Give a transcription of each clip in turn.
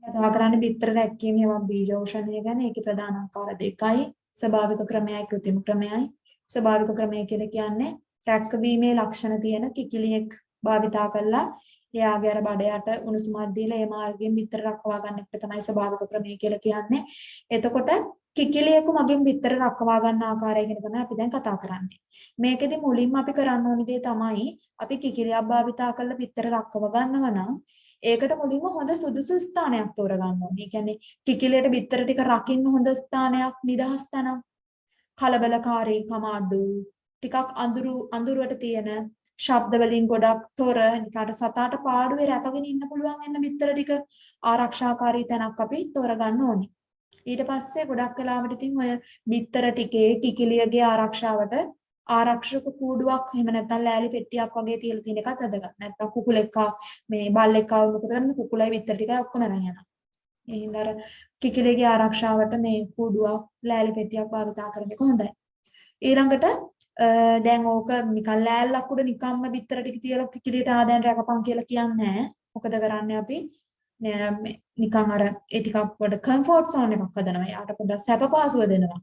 කතා කරන්නේ බිත්තර රැක්කීම හේවා බීජෝෂණය ගැන. ඒකේ ප්‍රධාන ආකාර දෙකයි. ස්වභාවික ක්‍රමයයි කෘත්‍රිම ක්‍රමයයි. ස්වභාවික ක්‍රමය කියලා කියන්නේ රැක්කවීමේ ලක්ෂණ තියෙන කිකිලියෙක් භාවිතා කරලා එයාගේ අර බඩයට උණුසුමක් දීලා ඒ මාර්ගයෙන් බිත්තර රක්වා ගන්න එක තමයි ස්වභාවික ක්‍රමය කියලා කියන්නේ. එතකොට කිකිලියෙකු මගෙන් බිත්තර රක්වා ගන්න ආකාරය ගැන තමයි අපි දැන් කතා කරන්නේ. මේකෙදි මුලින්ම අපි කරන්න ඕනි දේ තමයි අපි කිකිලියක් භාවිතා කරලා බිත්තර රක්ව ගන්නවා නම් ඒකට මුලින්ම හොඳ සුදුසු ස්ථානයක් තෝරගන්න ඕනේ. ඒ කියන්නේ කිකිලියට බිත්තර ටික රකින්න හොඳ ස්ථානයක්, නිදහස් තැනක්, කලබලකාරීකම අඩු, ටිකක් අඳුරට තියෙන ශබ්ද වලින් ගොඩක් තොර නිකාට සතාට පාඩුවේ රැකගෙන ඉන්න පුළුවන් වෙන බිත්තර ටික ආරක්ෂාකාරී තැනක් අපි තෝරගන්න ඕනේ. ඊට පස්සේ ගොඩක් වෙලාවට ඉතින් ඔය බිත්තර ටිකේ කිකිලියගේ ආරක්ෂාවට ආරක්ෂක කූඩුවක් එහෙම නැත්නම් ලෑලි පෙට්ටියක් වගේ තියලා තියෙන එකත් වැදගත්. නැත්නම් කුකුලෙක් මේ බල්ලෙක් ආව මොකද කරන්නේ? කුකුලයි බිත්තර ටිකයි ඔක්කොම අරන් යනවා. ඒ හින්දා අර කිකිලියගේ ආරක්ෂාවට මේ කූඩුවක් ලෑලි පෙට්ටියක් භාවිතා කරන එක හොඳයි. ඊළඟට දැන් ඕක නිකන් ලෑල්ලක් උඩ නිකම්ම බිත්තර ටික තියලා කිකිලියට ආදැන් රැකපන් කියලා කියන්නේ නැහැ. මොකද කරන්නේ අපි නිකන් අර ඒ ටිකක් පොඩ කම්ෆර්ට් සෝන් එකක් හදනවා. යාට පොඩ්ඩක් සැප පහසුව දෙනවා.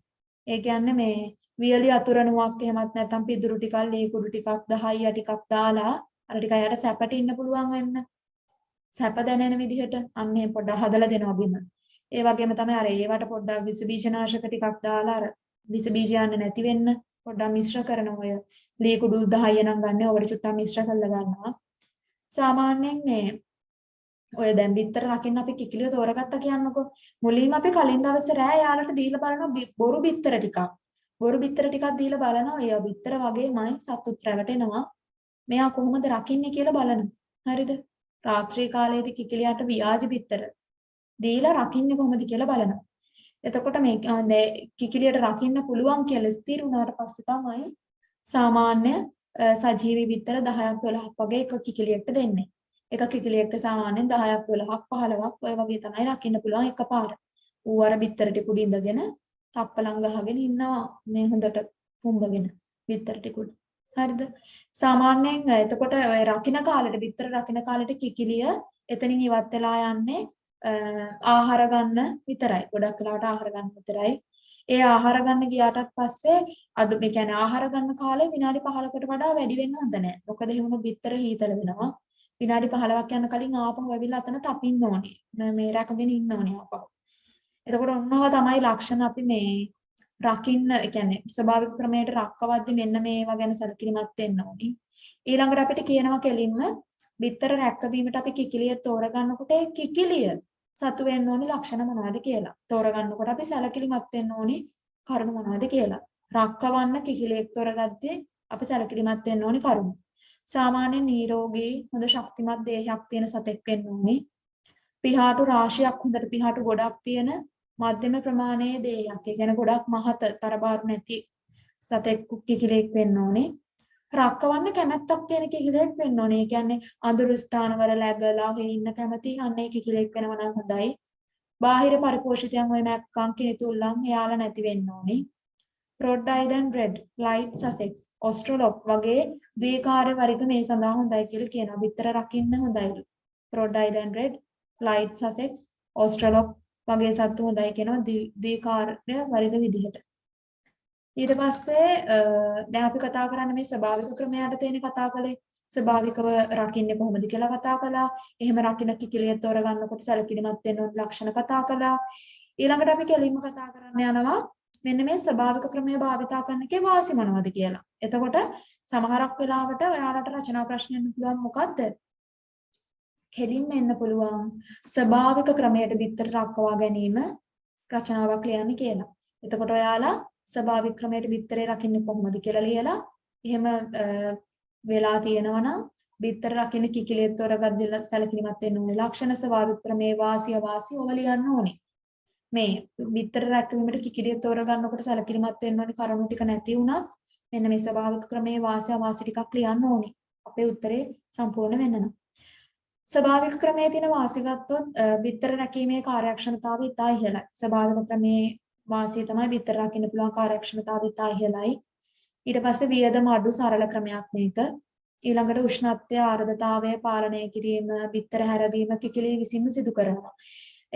ඒ කියන්නේ මේ වියලි අතුරනුවක් එහෙමත් නැත්නම් පිදුරු ටිකක්, ලී කුඩු ටිකක්, දහයිය ටිකක් දාලා අර ටික යට සැපට ඉන්න පුළුවන් වෙන්න. සැප දැනෙන විදිහට අන්න ඒ පොඩ්ඩක් හදලා දෙනවා බිම. ඒ වගේම තමයි අර ඒවට පොඩ්ඩක් විස බීජනාශක ටිකක් දාලා අර විස බීජ යන්නේ නැති වෙන්න පොඩ්ඩක් මිශ්‍ර කරන ඔය ලී කුඩු 10 නම් ගන්න ඔකට චුට්ටක් මිශ්‍ර කරලා ගන්නවා. සාමාන්‍යයෙන් මේ ඔය දැන් බිත්තර රකින්න අපි කිකිලිය තෝරගත්තා කියන්නකෝ. මුලින්ම අපි කලින් දවසේ රෑ යාලට දීලා බලනවා බොරු බිත්තර ටිකක්. බොරු බිත්තර ටිකක් දීලා බලනවා. එයා බිත්තර වගේමයි සතුත් රැවටෙනවා. මෙයා කොහොමද රකින්නේ කියලා බලනවා. හරිද? රාත්‍රී කාලයේදී කිකිලියට ව්‍යාජ බිත්තර දීලා රකින්නේ කොහොමද කියලා බලනවා. එතකොට මේ කිකිලියට රකින්න පුළුවන් කියලා ස්ථිර වුණාට පස්සේ තමයි සාමාන්‍ය සජීවී බිත්තර 10ක් 12ක් වගේ එක කිකිලියකට දෙන්නේ. එක කිකිලියකට සාමාන්‍යයෙන් 10ක් 12ක් 15ක් ඔය වගේ තමයි රකින්න පුළුවන් එකපාර. ඌ අර බිත්තර ටික උඩ ඉඳගෙන තප්පලං ගහගෙන ඉන්නවා මේ හොඳට පුම්බගෙන බිත්තර ටික උඩ. හරිද? සාමාන්‍යයෙන් එතකොට ඔය රකින්න කාලෙට බිත්තර රකින්න කාලෙට කිකිලිය එතනින් ඉවත් වෙලා යන්නේ ආහාර ගන්න විතරයි. ගොඩක් වෙලාවට ආහාර ගන්න විතරයි. ඒ ආහාර ගන්න ගියාටත් පස්සේ අඩු ඒ කියන්නේ ආහාර ගන්න කාලේ විනාඩි 15කට වඩා වැඩි වෙන්න හොඳ නැහැ. මොකද එහෙම බිත්තර හීතල වෙනවා. විනාඩි 15ක් යන කලින් ආපහු ඇවිල්ලා අතන තපින්න ඕනේ. මේ රැකගෙන ඉන්න ඕනේ ආපහු. එතකොට ඔන්නව තමයි ලක්ෂණ අපි මේ රකින්න ඒ කියන්නේ ස්වභාවික ක්‍රමයට රක්කවද්දි මෙන්න මේවා ගැන සැලකිලිමත් වෙන්න ඕනේ. ඊළඟට අපිට කියනවා කෙලින්ම බිත්තර රැක්කවීමට අපි කිකිලිය තෝරගන්නකොට ඒ කිකිලිය සතු වෙන්න ඕනි ලක්ෂණ මොනවද කියලා. තෝරගන්නකොට අපි සැලකිලිමත් වෙන්න ඕනි කරුණු මොනවද කියලා. රක්කවන්න කිකිලියෙක් තෝරගත්තේ අපි සැලකිලිමත් වෙන්න ඕනි කරුණු. සාමාන්‍ය නිරෝගී හොඳ ශක්තිමත් දේහයක් තියෙන සතෙක් වෙන්න ඕනි. පිහාටු රාශියක් හොඳට පිහාටු ගොඩක් තියෙන මධ්‍යම ප්‍රමාණයේ දේහයක්. ඒ කියන්නේ ගොඩක් මහත තරබාරු නැති සතෙක් කිකිලියෙක් වෙන්න ඕනි. රක්කවන්න කැමැත්තක් තියෙන කිකිලියෙක් වෙන්න ඕනේ. ඒ කියන්නේ අඳුරු ස්ථානවල läගලා ඔහේ ඉන්න කැමති අන්නේ කිකිලියෙක් වෙනවා නම් හොඳයි. බාහිර පරිපෝෂිතයන් ඔය මැක්කම් කිනිතුල්ලන් එයාලා නැති වෙන්න ඕනේ. රොඩ් අයිලන්ඩ් රෙඩ්, ලයිට් සසෙක්ස්, ඔස්ට්‍රලොප් වගේ ද්විකාර්ය වර්ග මේ සඳහා හොඳයි කියලා කියනවා. බිත්තර රකින්න හොඳයිලු. රොඩ් අයිලන්ඩ් රෙඩ්, ලයිට් සසෙක්ස්, ඔස්ට්‍රලොප් වගේ සත්තු හොඳයි කියනවා ද්විකාර්ය වර්ග විදිහට. ඊට පස්සේ දැන් අපි කතා කරන්නේ මේ ස්වභාවික ක්‍රමයට තියෙන කතා කළේ ස්වභාවිකව රකින්නේ කොහොමද කියලා කතා කළා. එහෙම රකින්න කිකිලිය තෝරගන්නකොට සැලකිලිමත් වෙන්න ඕන ලක්ෂණ කතා කළා. ඊළඟට අපි කෙලින්ම කතා කරන්න යනවා මෙන්න මේ ස්වභාවික ක්‍රමය භාවිතා කරන එකේ වාසි මොනවද කියලා. එතකොට සමහරක් වෙලාවට ඔයාලට රචනා ප්‍රශ්න එන්න පුළුවන් මොකද්ද? කෙලින්ම එන්න පුළුවන් ස්වභාවික ක්‍රමයට බිත්තර රක්වා ගැනීම රචනාවක් ලියන්න කියලා. එතකොට ඔයාලා ස්වභාවික ක්‍රමයට බිත්තරේ රකින්නේ කොහොමද කියලා ලියලා එහෙම වෙලා තියෙනවා නම් බිත්තර රකින්න කිකිලිය තෝරගද්දලා සැලකිලිමත් වෙන්න ඕනේ. ලක්ෂණ ස්වභාවික ක්‍රමේ වාසිය ඔව ලියන්න ඕනේ. මේ බිත්තර රැකවීමට කිකිලිය තෝරගන්නකොට සැලකිලිමත් වෙන්න ඕනේ කරුණු ටික නැති වුණත් මෙන්න මේ ස්වභාවික ක්‍රමේ වාසි ටිකක් ලියන්න ඕනේ. අපේ උත්තරේ සම්පූර්ණ වෙන්න නම්. ස්වභාවික ක්‍රමයේ තියෙන වාසි ගත්තොත් බිත්තර රැකීමේ කාර්යක්ෂමතාවය ඉතා ඉහළයි. ස්වභාවික ක්‍රමේ වාසිය තමයි බිත්තර රකින්න පුළුවන් කාර්යක්ෂමතාවය ඉතා ඉහළයි. ඊට පස්සේ වියදම අඩු සරල ක්‍රමයක් මේක. ඊළඟට උෂ්ණත්වය ආර්ද්‍රතාවය පාලනය කිරීම බිත්තර හැරවීම කිකිලිය විසින්ම සිදු කරනවා.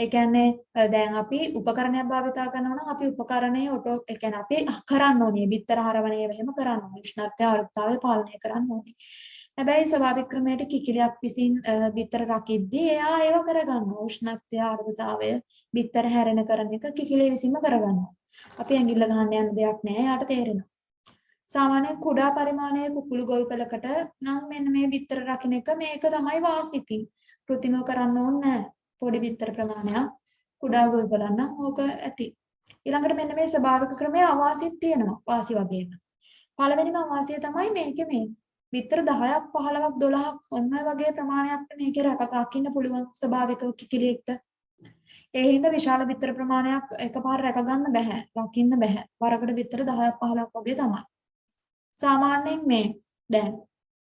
ඒ කියන්නේ දැන් අපි උපකරණයක් භාවිතා කරනවා නම් අපි උපකරණයේ ඒ කියන්නේ අපි කරන්න ඕනේ බිත්තර හරවණේ එහෙම කරන්න ඕනේ. උෂ්ණත්වය ආර්ද්‍රතාවය පාලනය කරන්න ඕනේ. හැබැයි ස්වභාවික ක්‍රමයට කිකිලියක් විසින් බිත්තර රකිද්දී එයා ඒව කරගන්නවා. උෂ්ණත්වය ආර්ද්‍රතාවය බිත්තර හැරෙන කරන එක කිකිලිය විසින්ම කරගන්නවා. අපි ඇඟිල්ල ගහන්න යන දෙයක් නෑ. යාට තේරෙනවා. සාමාන්‍ය කුඩා පරිමාණයේ කුකුළු ගොවිපලකට නම් මෙන්න මේ බිත්තර රකින්න එක මේක තමයි වාසිති. කෘත්‍රිමව කරන්න ඕනේ නෑ. පොඩි බිත්තර ප්‍රමාණයක් කුඩා ගොවිපලන් නම් ඕක ඇති. ඊළඟට මෙන්න මේ ස්වභාවික ක්‍රමයේ අවාසිත් තියෙනවා. වාසි වගේම. පළවෙනිම අවාසිය තමයි මේකේ මේ බිත්තර 10ක් 15ක් 12ක් ඔන්න වගේ ප්‍රමාණයක් මේකේ රකින්න පුළුවන් ස්වභාවික කිකිලියෙක්ට. ඒ හින්දා විශාල බිත්තර ප්‍රමාණයක් එකපාර රැක ගන්න බෑ. රකින්න බෑ. වරකට බිත්තර 10ක් 15ක් වගේ තමයි. සාමාන්‍යයෙන් මේ දැන්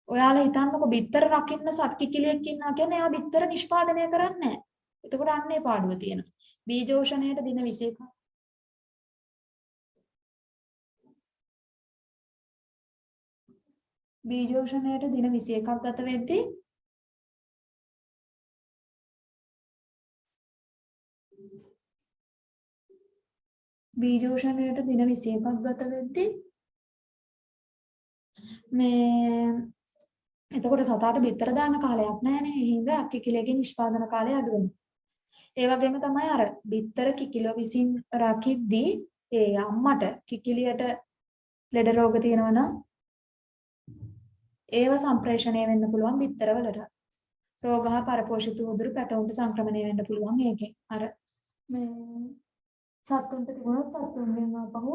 ඔයාලා හිතන්නකො බිත්තර රකින්න සත් කිකිලියෙක් ඉන්නවා කියන්නේ එයා බිත්තර නිෂ්පාදනය කරන්නේ නැහැ. එතකොට අන්නේ පාඩුව තියෙනවා. බීජෝෂණයට දින 21ක්. බීජෝෂණයට දින 21ක් ගත වෙද්දී මේ එතකොට සතාට බිත්තර දාන්න කාලයක් නැහැනේ. ඒ හින්දා කිකිලියගේ නිෂ්පාදන කාලය අඩු වෙනවා. ඒ වගේම තමයි අර බිත්තර කිකිලිය විසින් රකිද්දී ඒ අම්මට කිකිලියට ලෙඩ රෝග තියෙනවා නම් ඒව සම්ප්‍රේෂණය වෙන්න පුළුවන් බිත්තරවලට. රෝග හා පරපෝෂිත උදුරු පැටවුන්ට සංක්‍රමණය වෙන්න පුළුවන් ඒකෙන්. අර මේ සත්තුන්ට තිබුණොත් සත්තුන්ගෙන් ආපහු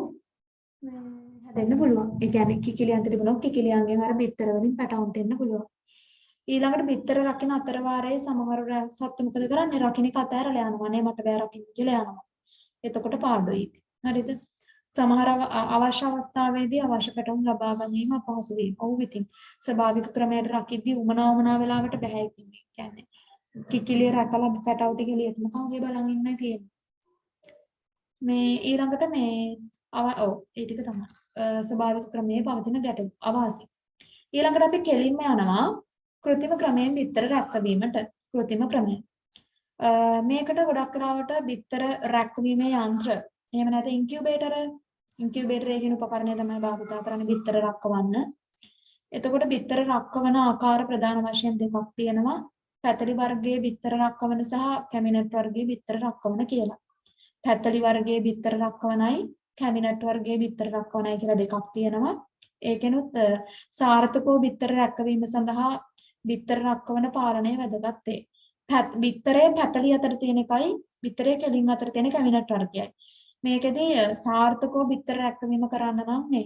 මේ හැදෙන්න පුළුවන්. ඒ කියන්නේ කිකිලියන්ට තිබුණොත් කිකිලියන්ගෙන් අර බිත්තර වලින් පැටවුන්ට එන්න පුළුවන්. ඊළඟට බිත්තර රකින්න අතර වාරයේ සමහර සත්තු මොකද කරන්නේ? රකින්න එක අතහැරලා යනවා. නේ මට බෑ රකින්න කියලා යනවා. එතකොට පාඩුයි. හරිද? සමහර අවශ්‍ය අවස්ථාවේදී අවශ්‍ය පැටවුම් ලබා ගැනීම අපහසු වෙයි. ඔව් ඉතින් ස්වභාවික ක්‍රමයට රකිද්දී උමනා වෙලාවට බෑ ඉතින්. කියන්නේ කිකිලිය රැකලා පැටවු ටික එළියටම තමයි බලන් ඉන්නයි තියෙන්නේ. මේ ඊළඟට මේ ඔව් ඒ ටික තමයි. ස්වභාවික ක්‍රමයේ පවතින ගැටලු අවාසි. ඊළඟට අපි කෙලින්ම යනවා කෘත්‍රිම ක්‍රමයෙන් බිත්තර රැකවීමට. කෘත්‍රිම ක්‍රමය. මේකට ගොඩක් කරාවට බිත්තර රැකවීමේ යන්ත්‍ර එහෙම නැත්නම් ඉන්කියුබේටර් කියන උපකරණය තමයි භාවිත කරන්නේ බිත්තර රැකවන්න. එතකොට බිත්තර රැකවන ආකාර ප්‍රධාන වශයෙන් දෙකක් තියෙනවා. පැතලි වර්ගයේ බිත්තර රැකවන සහ කැමිනට් වර්ගයේ බිත්තර රැකවන කියලා. පැතලි වර්ගයේ බිත්තර රැකවනයි කැමිනට් වර්ගයේ බිත්තර රැකවනයි කියලා දෙකක් තියෙනවා. ඒකෙනුත් සාර්ථකව බිත්තර රැකවීම සඳහා බිත්තර රැකවන පාලනය වැදගත් වේ. බිත්තරේ පැතලි අතර තියෙන එකයි බිත්තරේ කෙලින් අතර තියෙන කැමිනට් වර්ගයයි. මේකෙදී සාර්ථකව බිත්තර රැකවීම කරන්න නම් මේ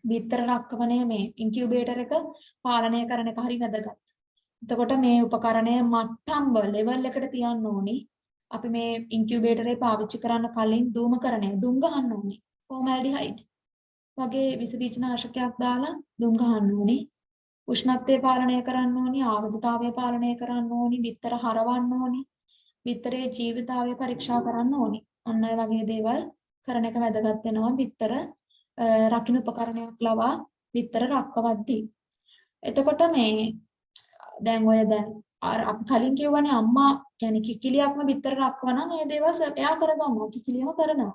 බිත්තර රැකවනේ මේ ඉන්කියුබේටර් එක පාලනය කරන එක හරි වැදගත්. එතකොට මේ උපකරණය මට්ටම් ලෙවල් එකට තියන්න ඕනි. අපි මේ ඉන්කියුබේටරේ පාවිච්චි කරන්න කලින් දුම් ගහන්න ඕනි. ෆෝමැල්ඩිහයිඩ් වගේ විස බීජනාශකයක් දාලා දුම් ගහන්න ඕනි. උෂ්ණත්වය පාලනය කරන්න ඕනි, ආර්ද්‍රතාවය පාලනය කරන්න ඕනි, බිත්තර හරවන්න ඕනි, බිත්තරේ ජීවිතාවය පරීක්ෂා කරන්න ඕනි. ඔන්න ඔය වගේ දේවල් කරන එක වැදගත් වෙනවා බිත්තර රකින්න උපකරණයක් ලවා බිත්තර රක්කවද්දී. එතකොට මේ දැන් අපි කලින් කියවනේ අම්මා කියන්නේ කිකිලියක්ම බිත්තර රක්කව නම් ඒ දේවල් එයා කරගන්නවා. කිකිලියම කරනවා.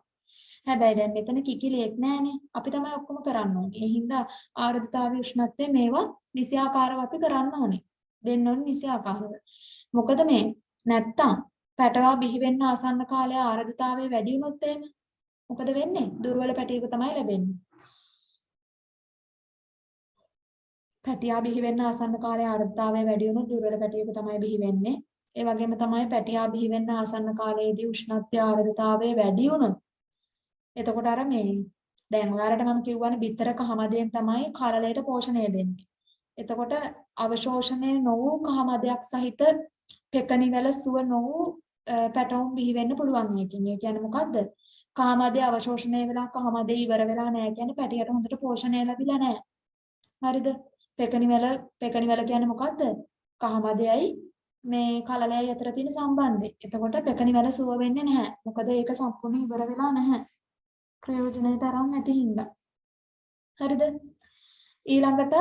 හැබැයි දැන් මෙතන කිකිලියෙක් නැහැනේ. අපි තමයි ඔක්කොම කරන්න ඕනේ. ඒ හින්දා ආර්ද්‍රතාවය උෂ්ණත්වය මේවා නිසියාකාරව අපි කරන්න ඕනේ. දෙන්න ඕනේ නිසියාකාරව. මොකද මේ නැත්තම් පැටවා බිහි වෙන්න ආසන්න කාලය ආර්ද්‍රතාවය වැඩි වුණොත් එහෙම මොකද වෙන්නේ? දුර්වල පැටියෙකු තමයි ලැබෙන්නේ. පැටියා බිහි වෙන්න ආසන්න කාලයේ ආර්ද්‍රතාවය වැඩි වුණොත් දුර්වල පැටියෙකු තමයි බිහි වෙන්නේ. ඒ වගේම තමයි පැටියා බිහි වෙන්න ආසන්න කාලයේදී උෂ්ණත්වය ආර්ද්‍රතාවය වැඩි වුණොත් එතකොට අර මේ දැන් ඔයාලට මම කියවනේ බිත්තර කහමදයෙන් තමයි කලලයට පෝෂණය දෙන්නේ. එතකොට අවශෝෂණය නොවූ කහමදයක් සහිත පෙකණිවැල සුව නොවූ පැටවුන් බිහි වෙන්න පුළුවන් එකකින්. ඒ කියන්නේ මොකද්ද? කහමදය අවශෝෂණය වෙලා කහමදය ඉවර වෙලා නැහැ කියන්නේ පැටියට හොඳට පෝෂණය ලැබිලා නැහැ. හරිද? පෙකණිවැල කියන්නේ මොකද්ද? කහමදයයි මේ කලලයයි අතර තියෙන සම්බන්ධය. එතකොට පෙකණිවැල සුව වෙන්නේ නැහැ. මොකද ඒක සම්පූර්ණ ඉවර වෙලා නැහැ. ප්‍රයෝජනයට අරන් නැති හින්දා. හරිද? ඊළඟට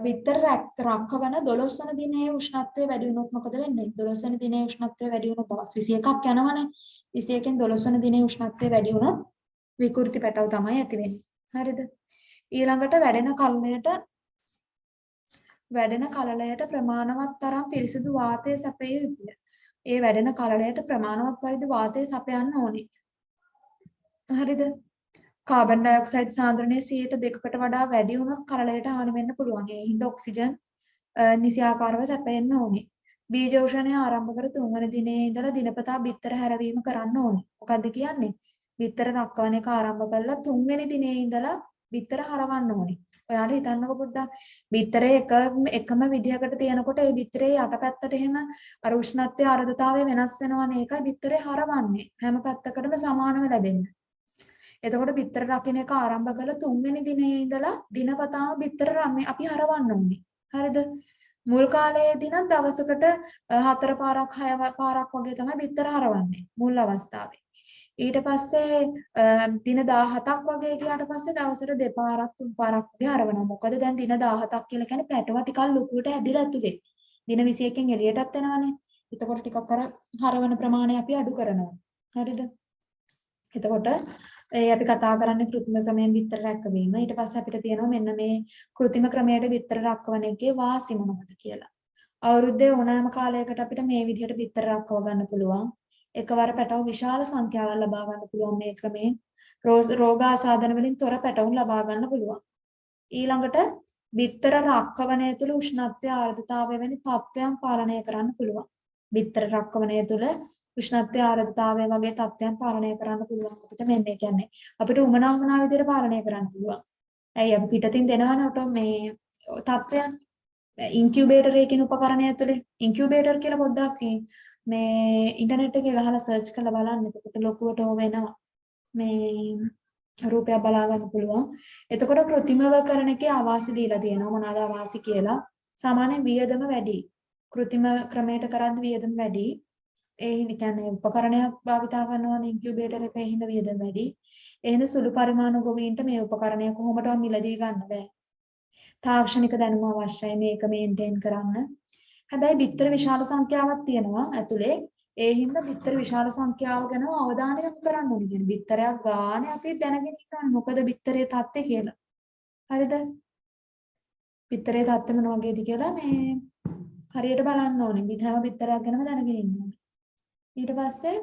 බිත්තර රක්කවන 12 වෙනි දිනේ උෂ්ණත්වය වැඩි වුණොත් මොකද වෙන්නේ? 12 වෙනි දිනේ උෂ්ණත්වය වැඩි වුණොත් දවස් 21ක් යනවනේ. 21කින් 12 වෙනි දිනේ උෂ්ණත්වය වැඩි වුණොත් විකෘති පැටව තමයි ඇති වෙන්නේ. හරිද? ඊළඟට වැඩෙන කලලයට ප්‍රමාණවත් තරම් පිරිසිදු වාතය සැපිය යුතුය. ඒ වැඩෙන කලලයට ප්‍රමාණවත් පරිදි වාතය සපයන්න ඕනේ. හරිද? කාබන් ඩයොක්සයිඩ් සාන්ද්‍රණය 2%කට වඩා වැඩි වුණොත් කලලයට හානි වෙන්න පුළුවන්. ඒ හින්දා ඔක්සිජන් නිසියාකාරව සැපෙන්න ඕනේ. බීජෝෂණය ආරම්භ කර 3 වෙනි දිනේ ඉඳලා දිනපතා බිත්තර හැරවීම කරන්න ඕනේ. මොකද්ද කියන්නේ? බිත්තර රක්කවන එක ආරම්භ කළා 3 වෙනි දිනේ ඉඳලා බිත්තර හරවන්න ඕනේ. ඔයාලා හිතන්නකො පොඩ්ඩක්. බිත්තරේ එකම විදිහකට තියෙනකොට ඒ බිත්තරේ යටපැත්තට එහෙම අර උෂ්ණත්වය ආර්ද්‍රතාවය වෙනස් වෙනවනේ. ඒකයි බිත්තරේ හරවන්නේ. හැම පැත්තකටම සමානව ලැබෙන්නේ. එතකොට බිත්තර රකින්න එක ආරම්භ කළ 3 වෙනි දිනේ ඉඳලා දිනපතාම බිත්තර අපි හරවන්න ඕනේ. හරිද? මුල් කාලයේදී නම් දවසකට 4 පාරක් 6 පාරක් වගේ තමයි බිත්තර හරවන්නේ මුල් අවස්ථාවේ. ඊට පස්සේ දින 17ක් වගේ ගියාට පස්සේ දවසට 2 පාරක් 3 පාරක් වගේ හරවනවා. මොකද දැන් දින 17ක් කියලා කියන්නේ පැටව ටිකක් ලොකුවට ඇදිලා ඇතුලේ. දින 21කින් එළියටත් එනවනේ. එතකොට ටිකක් අර හරවන ප්‍රමාණය අපි අඩු කරනවා. හරිද? එතකොට අපි කතා කරන්නේ කෘත්‍රිම ක්‍රමයෙන් බිත්තර රැකවීම. ඊට පස්සේ අපිට තියෙනවා මෙන්න මේ කෘත්‍රිම ක්‍රමයට බිත්තර රැකවන එකේ වාසි මොනවද කියලා. අවුරුද්දේ ඕනෑම කාලයකට අපිට මේ විදිහට බිත්තර රැකව ගන්න පුළුවන්. එකවර පැටවු විශාල සංඛ්‍යාවක් ලබා ගන්න පුළුවන් මේ ක්‍රමයෙන්. රෝගාසාදන වලින් තොර පැටවුන් ලබා ගන්න පුළුවන්. ඊළඟට බිත්තර රැකවණය තුළ උෂ්ණත්වය ආර්ද්‍රතාවය වැනි තත්ත්වයන් පාලනය කරන්න පුළුවන්. බිත්තර රැකවණය තුළ උෂ්ණත්වය ආර්ද්‍රතාවය වගේ තත්ත්වයන් පාලනය කරන්න පුළුවන් අපිට මෙන්න ඒ කියන්නේ අපිට උමනා විදිහට පාලනය කරන්න පුළුවන්. ඇයි අපි පිටතින් දෙනවනේ මේ තත්ත්වයන් ඉන්කියුබේටර් එකකින් උපකරණය ඇතුලේ ඉන්කියුබේටර් කියලා පොඩ්ඩක් මේ ඉන්ටර්නෙට් එකේ ගහලා සර්ච් කරලා බලන්න. එතකොට ලොකුවට හො වෙනවා. මේ රූපයක් බලා ගන්න පුළුවන්. එතකොට කෘත්‍රිමව කරන එකේ අවාසි දීලා තියෙනවා. මොනවාද අවාසි කියලා? සාමාන්‍ය වියදම වැඩි. කෘත්‍රිම ක්‍රමයට කරද්දී වියදම වැඩි. ඒ කියන්නේ උපකරණයක් භාවිතා කරනවා නම් ඉන්කියුබේටර් එකේ හිඳ වියදම වැඩි. එහෙනම් සුළු පරිමාණු ගොවීන්ට මේ උපකරණය කොහොමදවත් මිලදී ගන්න බෑ. තාක්ෂණික දැනුම අවශ්‍යයි මේක මේන්ටේන් කරන්න. හැබැයි බිත්තර විශාල සංඛ්‍යාවක් තියෙනවා ඇතුලේ. ඒ හින්දා බිත්තර විශාල සංඛ්‍යාව ගැන අවධානය යොමු කරන්න ඕනේ. කියන්නේ බිත්තරයක් ගානේ අපි දැනගෙන ඉන්න මොකද බිත්තරේ තත්ත්වය කියලා. හරිද? බිත්තරේ තත්ත්වය මොන වගේද කියලා මේ හරියට බලන්න ඕනේ. හැම බිත්තරයක් ගැනම දැනගෙන ඉන්න ඕනේ. ඊට පස්සේ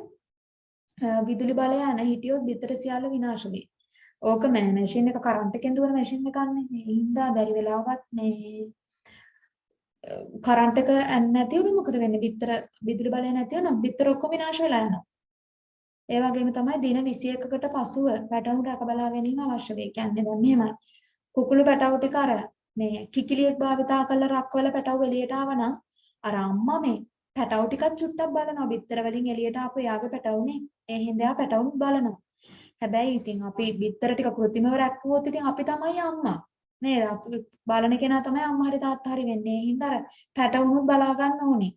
විදුලි බලය යන හිටියොත් බිත්තර සියල්ල විනාශ වෙයි. ඕක මැෂින් එක කරන්ට් එකෙන් දුවන මැෂින් එකක් නේ. ඒ හින්දා බැරි වෙලාවත් මේ කරන්ට් එක නැති වුණොත් මොකද වෙන්නේ? බිත්තර විදුලි බලය නැති වුණොත් බිත්තර ඔක්කොම විනාශ වෙලා යනවා. ඒ වගේම තමයි දින 21කට පසුව පැටවුන් රැක බලා ගැනීම අවශ්‍ය වෙයි. කියන්නේ දැන් මෙහෙමයි. කුකුළු පැටවු ටික අර මේ කිකිලියෙක් භාවිතා කරලා රක්වල පැටවු එළියට ආවනම් අර අම්මා මේ පැටවු ටිකක් චුට්ටක් බලනවා. බිත්තර වලින් එළියට ආපු යාගේ පැටවුනේ. ඒ හින්දා පැටවුන් බලනවා. හැබැයි ඉතින් අපි බිත්තර ටික කෘත්‍රිමව රැක්කුවොත් ඉතින් අපි තමයි අම්මා. නේද? අපි බලන කෙනා තමයි අම්මා හරි තාත්තා හරි වෙන්නේ. ඒ හින්දා අර පැටවුනුත් බලා ගන්න ඕනේ.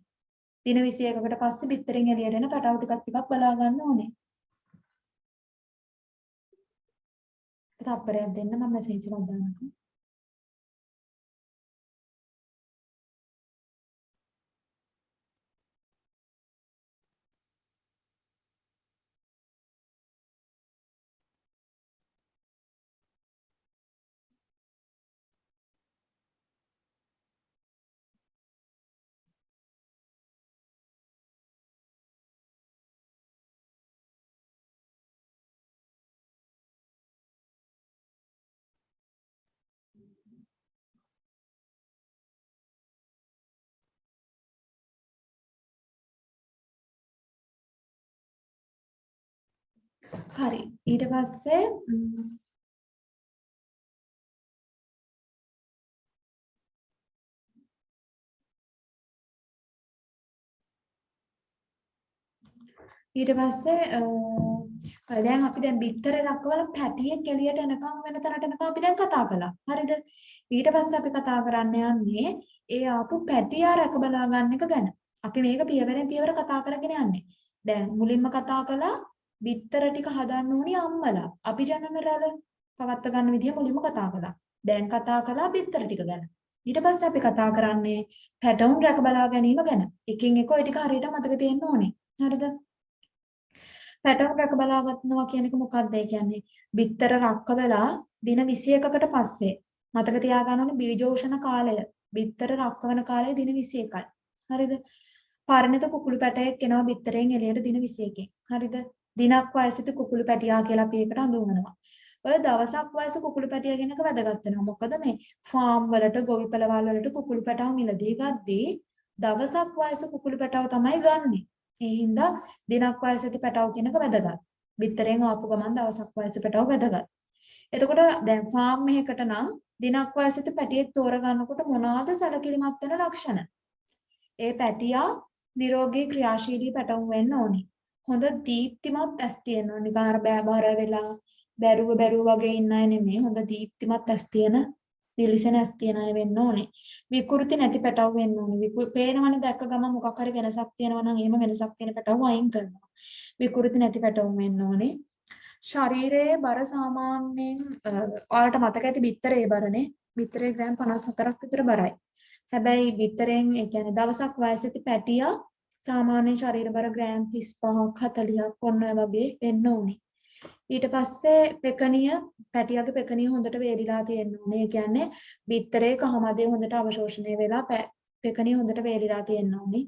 දින 21කට පස්සේ බිත්තරෙන් එළියට එන පැටවු ටිකක් බලා ගන්න ඕනේ. තප්පරයක් දෙන්න මම මැසේජ් එකක් දාන්නකෝ. හරි. ඊට පස්සේ දැන් අපි දැන් බිත්තර රක්වල පැටියෙක් එළියට එනකම් වෙන තැනට එනකම් අපි දැන් කතා කළා. හරිද? ඊට පස්සේ අපි කතා කරන්න යන්නේ ඒ ආපු පැටියා රැක බලා ගන්න එක ගැන. අපි මේක පියවරෙන් පියවර කතා කරගෙන යන්නේ. දැන් මුලින්ම කතා කළා බිත්තර ටික හදන්න ඕනි අම්මලා. අපි ජනන රැළ පවත්ව ගන්න විදිය මුලින්ම කතා කළා. දැන් කතා කළා බිත්තර ටික ගැන. ඊට පස්සේ අපි කතා කරන්නේ පැටවුන් රැක බලා ගැනීම ගැන. එකින් එක ওই ටික හරියට මතක තියෙන්න ඕනේ. හරිද? පැටවුන් රැක බලා ගන්නවා කියන එක මොකක්ද? ඒ කියන්නේ බිත්තර රක්ක වෙලා දින 21කට පස්සේ මතක තියාගන්න ඕනේ බීජෝෂණ කාලය. බිත්තර රක්කවන කාලය දින 21යි. හරිද? පරිණත කුකුළු පැටයෙක් එනවා බිත්තරෙන් එළියට දින 21කින්. හරිද? දිනක් වයසට කුකුළු පැටියා කියලා අපි ඒකට හඳුන්වනවා. ඔය දවසක් වයස කුකුළු පැටියා කියන එක වැදගත් වෙනවා. මොකද මේ ෆාම් වලට ගොවිපළවල් වලට කුකුළු පැටව මිලදී ගද්දී දවසක් වයස කුකුළු පැටව තමයි ගන්නෙ. ඒ හින්දා දිනක් වයසට පැටව කියන එක වැදගත්. බිත්තරෙන් ආපු ගමන් දවසක් වයස පැටව වැදගත්. එතකොට දැන් ෆාම් එකකට නම් දිනක් වයසට පැටියෙක් තෝරගන්නකොට මොනවාද සැලකිලිමත් වෙන ලක්ෂණ? ඒ පැටියා නිරෝගී ක්‍රියාශීලී පැටවුන් වෙන්න ඕනේ. හොඳ දීප්තිමත් ඇස් තියෙන්න ඕනේ. නිකන් අර බෑබාර වෙලා බැරුව වගේ ඉන්න අය නෙමෙයි. හොඳ දීප්තිමත් ඇස් තියෙන දිලිසෙන ඇස් තියෙන අය වෙන්න ඕනේ. විකෘති නැති පැටවු වෙන්න ඕනේ. පේනවනේ දැක්ක ගමන් මොකක් හරි වෙනසක් තියෙනවා නම් එහෙම වෙනසක් තියෙන පැටවු අයින් කරනවා. විකෘති නැති පැටවුන් වෙන්න ඕනේ. ශරීරයේ බර සාමාන්‍යයෙන් ඔයාලට මතක ඇති බිත්තරේ බරනේ. බිත්තරේ ග්‍රෑම් 54ක් විතර බරයි. හැබැයි බිත්තරෙන් ඒ කියන්නේ දවසක් වයසෙති පැටියා සාමාන්‍ය ශරීර බර ග්‍රෑම් 35ක් 40ක් ඔන්න ඔය වගේ වෙන්න ඕනේ. ඊට පස්සේ පෙකණිය පැටියාගේ පෙකණිය හොඳට වේලිලා තියෙන්න ඕනේ. ඒ කියන්නේ බිත්තරේ කහමදේ හොඳට අවශෝෂණය වෙලා පෙකණිය හොඳට වේලිලා තියෙන්න ඕනේ.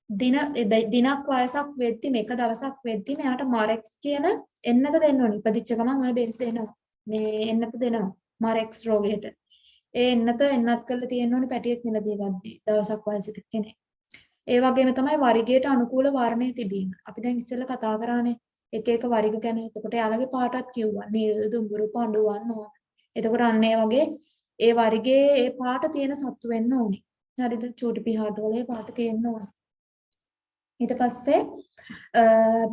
දිනක් වයසක් වෙද්දි මේක දවසක් වෙද්දි මෙයාට මරෙක්ස් කියන එන්නත දෙන්න ඕනේ. ඉපදිච්ච ගමන් ඔය බෙහෙත් දෙනවා. මේ එන්නත දෙනවා මරෙක්ස් රෝගයට. ඒ එන්නත් කරලා තියෙන්න ඕනේ පැටියෙක් මිලදී ගද්දී දවසක් වයසට කෙනෙක්. ඒ වගේම තමයි වරිගයට අනුකූල වර්ණය තිබීම. අපි දැන් ඉස්සෙල්ලා කතා කරානේ එක එක වරිග ගැන. එතකොට යාළගේ පාටත් කිව්වා. නිල් දුඹුරු පඳු වන්න. එතකොට අන්න ඒ වගේ ඒ වරිගේ ඒ පාට තියෙන සත්තු වෙන්න ඕනේ. හරිද? චූටි පිහාට වල ඒ පාට තියෙන්න ඕනේ. ඊට පස්සේ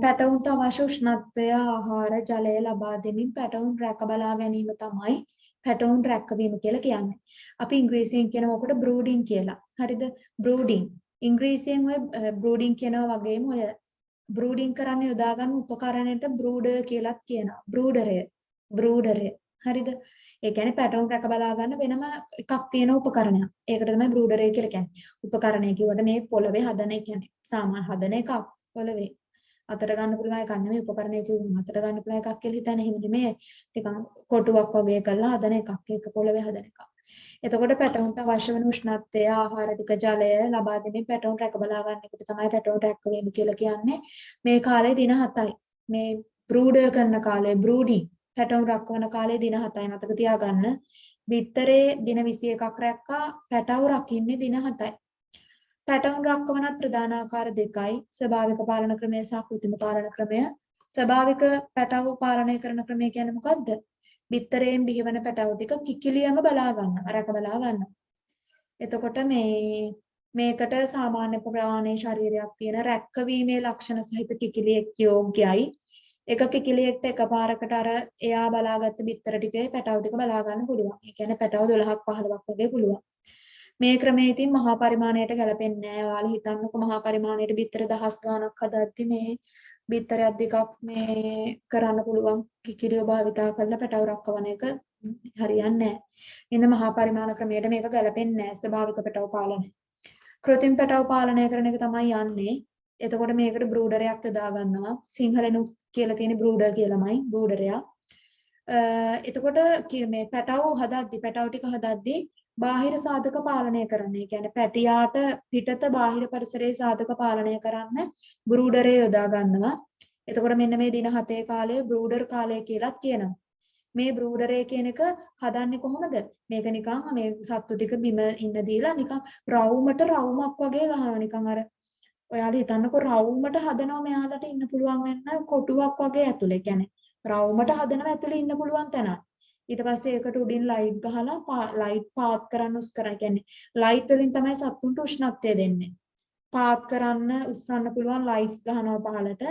පැටවුන්ට අවශ්‍ය උෂ්ණත්වය, ආහාර, ජලය ලබා දෙමින් පැටවුන් රැක බලා ගැනීම තමයි පැටවුන් රැකවීම කියලා කියන්නේ. අපි ඉංග්‍රීසියෙන් කියන මොකට බ්‍රූඩින් කියලා. හරිද? බ්‍රූඩින්. ඉංග්‍රීසියෙන් ඔය බ්‍රූඩින් කියනවා වගේම ඔය බ්‍රූඩින් කරන්න යොදා ගන්න උපකරණයට බ්‍රූඩර් කියලාත් කියනවා. බ්‍රූඩරය. හරිද? ඒ කියන්නේ පැටවුන් රැක බලා ගන්න වෙනම එකක් තියෙන උපකරණයක්. ඒකට තමයි බ්‍රූඩරය කියලා කියන්නේ. උපකරණය කියවට මේ පොළවේ හදන එක කියන්නේ සාමාන්‍ය හදන එකක් පොළවේ. අතට ගන්න පුළුවන් එකක් නෙමෙයි උපකරණය කියුවම අතට ගන්න පුළුවන් එකක් කියලා හිතන්නේ එහෙම නෙමෙයි. ටිකක් කොටුවක් වගේ කරලා හදන එකක්. ඒක පොළවේ හදන එකක්. එතකොට පැටවුන්ට අවශ්‍ය වෙන උෂ්ණත්වය, ආහාර ටික, ජලය ලබා දෙමින් පැටවුන් රැක බලා ගන්න එකට තමයි පැටවුන් රැකවීම කියලා කියන්නේ. මේ කාලේ දින 7යි. මේ බ්‍රූඩර් කරන කාලේ බ්‍රූඩින් පැටවුන් රැකවන කාලේ දින 7යි මතක තියාගන්න. බිත්තරේ දින 21ක් රැක්කා පැටවු රකින්නේ දින 7යි. පැටවුන් රැකවනත් ප්‍රධාන ආකාර දෙකයි. ස්වභාවික පාලන ක්‍රමය සහ කෘත්‍රිම පාලන ක්‍රමය. ස්වභාවික පැටවු පාලනය කරන ක්‍රමය කියන්නේ මොකද්ද? බිත්තරයෙන් බිහිවන පැටවු ටික කිකිලියම බලා ගන්නවා, රැක බලා ගන්නවා. එතකොට මේකට සාමාන්‍ය ප්‍රමාණයේ ශරීරයක් තියෙන රැක්කවීමේ ලක්ෂණ සහිත කිකිලියෙක් යෝග්‍යයි. එක කිකිලියෙක්ට එකපාරකට අර එයා බලාගත්ත බිත්තර ටිකේ පැටවු ටික බලා ගන්න පුළුවන්. ඒ කියන්නේ පැටවු 12ක් 15ක් වගේ පුළුවන්. මේ ක්‍රමයේ ඉතින් මහා පරිමාණයට ගැලපෙන්නේ නැහැ. ඔයාලා හිතන්නකො මහා පරිමාණයට බිත්තර දහස් ගාණක් හදද්දි මේ බිත්තරයක් දෙකක් මේ කරන්න පුළුවන් කිකිලිය භාවිතා කරලා පැටවු රක්කවන එක හරියන්නේ නැහැ. ඉතින් මහා පරිමාණ ක්‍රමයට මේක ගැලපෙන්නේ නැහැ. ස්වභාවික පැටවු පාලනය. කෘත්‍රිම පැටවු පාලනය කරන එක තමයි යන්නේ. එතකොට මේකට බ්‍රූඩරයක් යොදා ගන්නවා. සිංහලෙනුත් කියලා තියෙන බ්‍රූඩර් කියලාමයි බ්‍රූඩරයා. එතකොට මේ පැටවු ටික හදද්දි බාහිර සාධක පාලනය කරන්න. ඒ කියන්නේ පැටියාට පිටත බාහිර පරිසරයේ සාධක පාලනය කරන්න බ්‍රූඩරේ යොදා ගන්නවා. එතකොට මෙන්න මේ දින 7 කාලය බ්‍රූඩර් කාලය කියලා කියනවා. මේ බ්‍රූඩරේ කියන එක හදන්නේ කොහොමද? මේක නිකන් මේ සත්තු ටික බිම ඉන්න දීලා නිකන් රවුමට රවුමක් වගේ ගහනවා. නිකන් අර ඔයාලා හිතන්නකෝ රවුමට හදනවා මෙයාලට ඉන්න පුළුවන් වෙන කොටුවක් වගේ ඇතුලේ. කියන්නේ රවුමට හදනවා ඇතුලේ ඉන්න පුළුවන් තැන. ඊට පස්සේ ඒකට උඩින් ලයිට් ගහලා ලයිට් පාත් කරන්න උස් කරා. කියන්නේ ලයිට් වලින් තමයි සත්තුන්ට උෂ්ණත්වය දෙන්නේ. පාත් කරන්න උස්සන්න පුළුවන් ලයිට්ස් ගහනවා පහලට.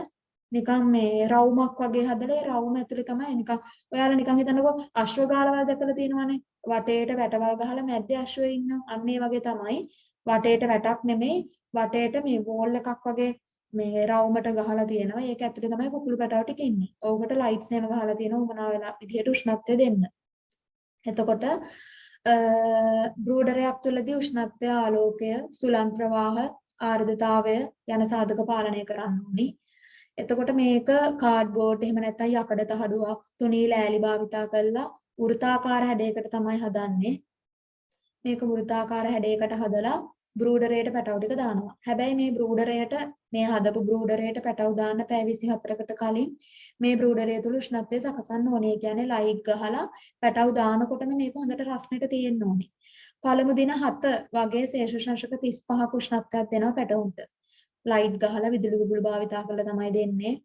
නිකන් මේ රවුමක් වගේ හදලා ඒ රවුම ඇතුලේ තමයි නිකන් ඔයාලා නිකන් හිතන්නකෝ අශ්වගාලවල් දැකලා තියෙනවනේ. වටේට වැටවල් ගහලා මැද්දේ අශ්වය ඉන්නවා. අන්න ඒ වගේ තමයි. වටේට වැටක් නෙමෙයි වටේට මේ වෝල් එකක් වගේ මේ රවුමට ගහලා තියෙනවා. ඒක ඇතුලේ තමයි කුකුළු පැටව ටික ඉන්නේ. ඕකට ලයිට්ස් එහෙම ගහලා තියෙනවා උමනා වෙලා විදියට උෂ්ණත්වය දෙන්න. එතකොට බ්‍රූඩරයක් තුළදී උෂ්ණත්වය, ආලෝකය, සුළං ප්‍රවාහ, ආර්ද්‍රතාවය යන සාධක පාලනය කරන්න ඕනි. එතකොට මේක කාඩ්බෝඩ් එහෙම නැත්නම් යකඩ තහඩුවක් තුනී ලෑලි භාවිතා කරලා වෘත්තාකාර හැඩයකට තමයි හදන්නේ. මේක වෘත්තාකාර හැඩයකට හදලා බ්‍රූඩරයට පැටව ටික දානවා. හැබැයි මේ බ්‍රූඩරයට මේ හදපු බ්‍රූඩරයට පැටව දාන්න පැය 24කට කලින් මේ බ්‍රූඩරය තුල උෂ්ණත්වය සකසන්න ඕනේ. ඒ කියන්නේ ලයිට් ගහලා පැටව දානකොටම මේක හොඳට රස්නෙට තියෙන්න ඕනේ. පළමු දින 7 වගේ සෙල්සියස් අංශක 35ක උෂ්ණත්වයක් දෙනවා පැටවුන්ට. ලයිට් ගහලා විදුලි බුබුලු භාවිතා කරලා තමයි දෙන්නේ.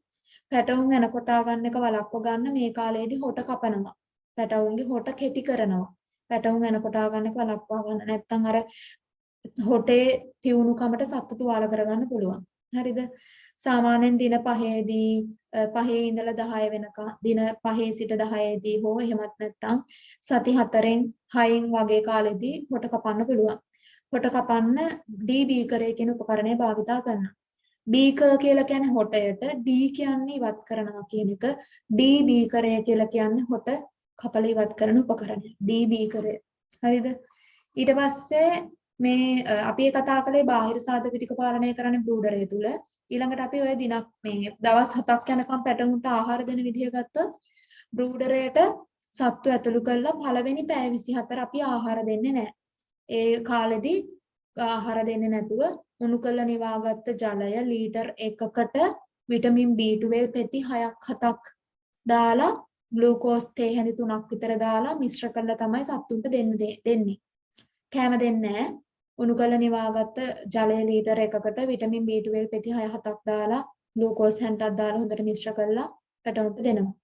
පැටවුන් එන කොටා ගන්න එක වළක්ව ගන්න මේ කාලේදී හොට කපනවා. පැටවුන්ගේ හොට කෙටි කරනවා. පැටවුන් එන කොටා ගන්න එක වළක්වා ගන්න. නැත්නම් අර හොටේ තියුණුකමට සත්තු තුවාල කරගන්න පුළුවන්. හරිද? සාමාන්‍යයෙන් දින 5ේදී 5 ඉඳලා 10 වෙනකම් දින 5 සිට 10ේදී හෝ එහෙමත් නැත්නම් සති 4න් 6න් වගේ කාලෙදී හොට කපන්න පුළුවන්. හොට කපන්න ඩී බීකරය කියන උපකරණය භාවිතා කරනවා. බීකර් කියලා කියන්නේ හොටයට, ඩී කියන්නේ ඉවත් කරනවා කියන එක. ඩී බීකරය කියලා කියන්නේ හොට කපලා ඉවත් කරන උපකරණය. ඩී බීකරය. හරිද? ඊට පස්සේ මේ අපි කතා කළේ බාහිර සාධක ටික පාලනය කරන්න බ්‍රූඩරය තුල. ඊළඟට අපි ওই දිනක් මේ දවස් 7ක් යනකම් පැටවුන්ට ආහාර දෙන විදිහ ගත්තොත් බ්‍රූඩරයට සත්තු ඇතුළු කරලා පළවෙනි පැය 24 අපි ආහාර දෙන්නේ නැහැ. ඒ කාලෙදී ආහාර දෙන්නේ නැතුව උණු කරලා නිවාගත්ත ජලය ලීටර් 1කට විටමින් B12 පෙති 6ක් 7ක් දාලා ග්ලූකෝස් තේ හැඳි 3ක් විතර දාලා මිශ්‍ර කරලා තමයි සත්තුන්ට දෙන්නේ. කැම දෙන්නේ නැහැ. උණු කරලා නිවාගත්ත ජලය ලීටර් 1කට විටමින් B12 පෙති 6-7ක් දාලා ග්ලූකෝස් හැන්ටක් දාලා හොඳට මිශ්‍ර කරලා පැටවුන්ට දෙනවා.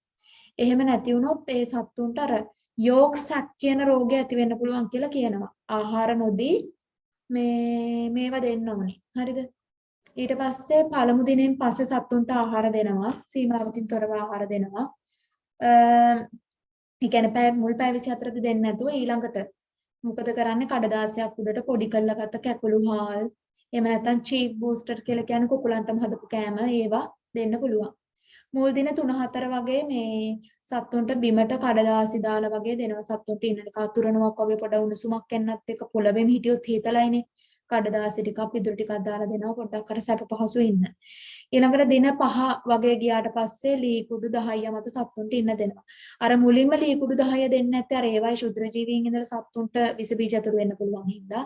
එහෙම නැති වුණොත් ඒ සත්තුන්ට අර යෝක් සැක් කියන රෝගය ඇති වෙන්න පුළුවන් කියලා කියනවා. ආහාර නොදී මේවා දෙන්න ඕනේ. හරිද? ඊට පස්සේ පළමු දිනෙන් පස්සේ සත්තුන්ට ආහාර දෙනවා. සීමාවකින් තොරව ආහාර දෙනවා. ඒ කියන්නේ මුල් පැය 24ද දෙන්නේ නැතුව ඊළඟට මොකද කරන්නේ කඩදාසියක් උඩට පොඩි කරලා ගත්ත කැකුළු හාල් එහෙම නැත්නම් චීක් බූස්ටර් කියලා කියන්නේ කුකුලන්ටම හදපු කෑම ඒවා දෙන්න පුළුවන්. මුල් දින 3-4 වගේ මේ සත්තුන්ට බිමට කඩදාසි දාලා වගේ දෙනවා. සත්තුන්ට ඉන්න කතුරණුවක් වගේ පොඩ උණුසුමක් එන්නත් එක්ක පොළවෙම හිටියොත් හීතලයිනේ. කඩදාසි ටිකක් පිදුරු ටිකක් දාලා දෙනවා පොඩ්ඩක් අර සැප පහසු ඉන්න. ඊළඟට දින 5 වගේ ගියාට පස්සේ ලී කුඩු 10 මත සත්තුන්ට ඉන්න දෙනවා. අර මුලින්ම ලී කුඩු 10 දෙන්නේ නැත්නම් අර ඒවයි ශුද්‍ර ජීවීන් ඉඳලා සත්තුන්ට විස බීජ අතුරු වෙන්න පුළුවන් හින්දා.